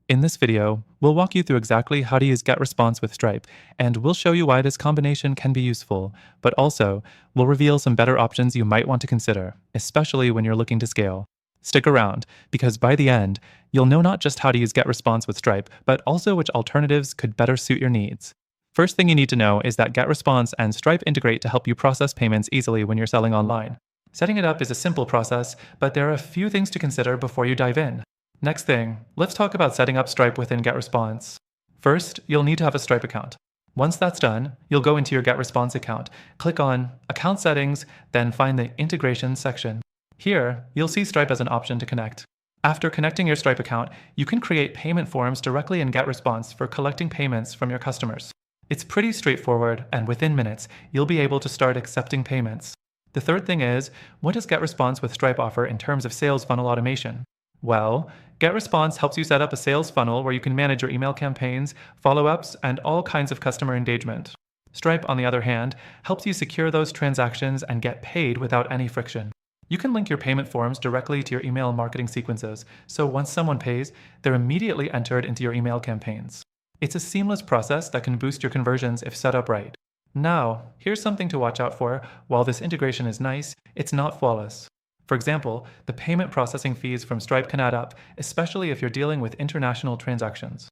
In this video, we'll walk you through exactly how to use GetResponse with Stripe, and we'll show you why this combination can be useful, but also, we'll reveal some better options you might want to consider, especially when you're looking to scale. Stick around, because by the end, you'll know not just how to use GetResponse with Stripe, but also which alternatives could better suit your needs. First thing you need to know is that GetResponse and Stripe integrate to help you process payments easily when you're selling online. Setting it up is a simple process, but there are a few things to consider before you dive in. Next thing, let's talk about setting up Stripe within GetResponse. First, you'll need to have a Stripe account. Once that's done, you'll go into your GetResponse account, click on Account Settings, then find the Integrations section. Here, you'll see Stripe as an option to connect. After connecting your Stripe account, you can create payment forms directly in GetResponse for collecting payments from your customers. It's pretty straightforward, and within minutes, you'll be able to start accepting payments. The third thing is, what does GetResponse with Stripe offer in terms of sales funnel automation? Well, GetResponse helps you set up a sales funnel where you can manage your email campaigns, follow-ups, and all kinds of customer engagement. Stripe, on the other hand, helps you secure those transactions and get paid without any friction. You can link your payment forms directly to your email marketing sequences, so once someone pays, they're immediately entered into your email campaigns. It's a seamless process that can boost your conversions if set up right. Now, here's something to watch out for. While this integration is nice, it's not flawless. For example, the payment processing fees from Stripe can add up, especially if you're dealing with international transactions.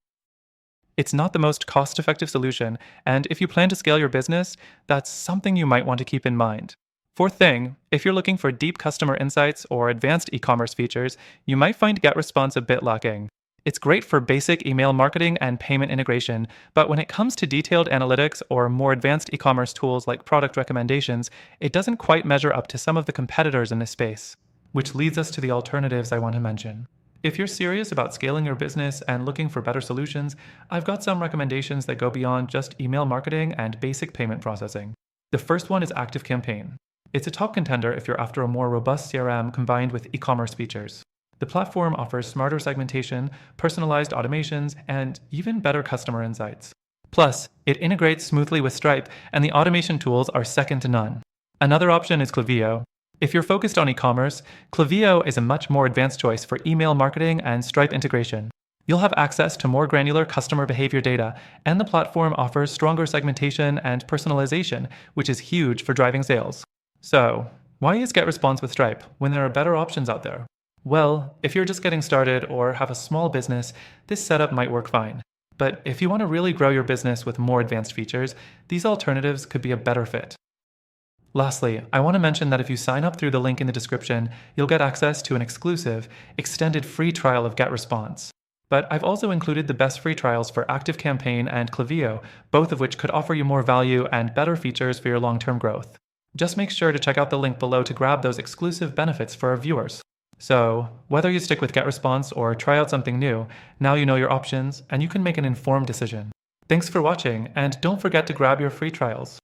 It's not the most cost-effective solution, and if you plan to scale your business, that's something you might want to keep in mind. Fourth thing, if you're looking for deep customer insights or advanced e-commerce features, you might find GetResponse a bit lacking. It's great for basic email marketing and payment integration, but when it comes to detailed analytics or more advanced e-commerce tools like product recommendations, it doesn't quite measure up to some of the competitors in this space. Which leads us to the alternatives I want to mention. If you're serious about scaling your business and looking for better solutions, I've got some recommendations that go beyond just email marketing and basic payment processing. The first one is ActiveCampaign. It's a top contender if you're after a more robust CRM combined with e-commerce features. The platform offers smarter segmentation, personalized automations, and even better customer insights. Plus, it integrates smoothly with Stripe, and the automation tools are second to none. Another option is Klaviyo. If you're focused on e-commerce, Klaviyo is a much more advanced choice for email marketing and Stripe integration. You'll have access to more granular customer behavior data, and the platform offers stronger segmentation and personalization, which is huge for driving sales. So, why use GetResponse with Stripe when there are better options out there? Well, if you're just getting started or have a small business, this setup might work fine. But if you want to really grow your business with more advanced features, these alternatives could be a better fit. Lastly, I want to mention that if you sign up through the link in the description, you'll get access to an exclusive, extended free trial of GetResponse. But I've also included the best free trials for ActiveCampaign and Klaviyo, both of which could offer you more value and better features for your long-term growth. Just make sure to check out the link below to grab those exclusive benefits for our viewers. So, whether you stick with GetResponse or try out something new, now you know your options and you can make an informed decision. Thanks for watching, and don't forget to grab your free trials.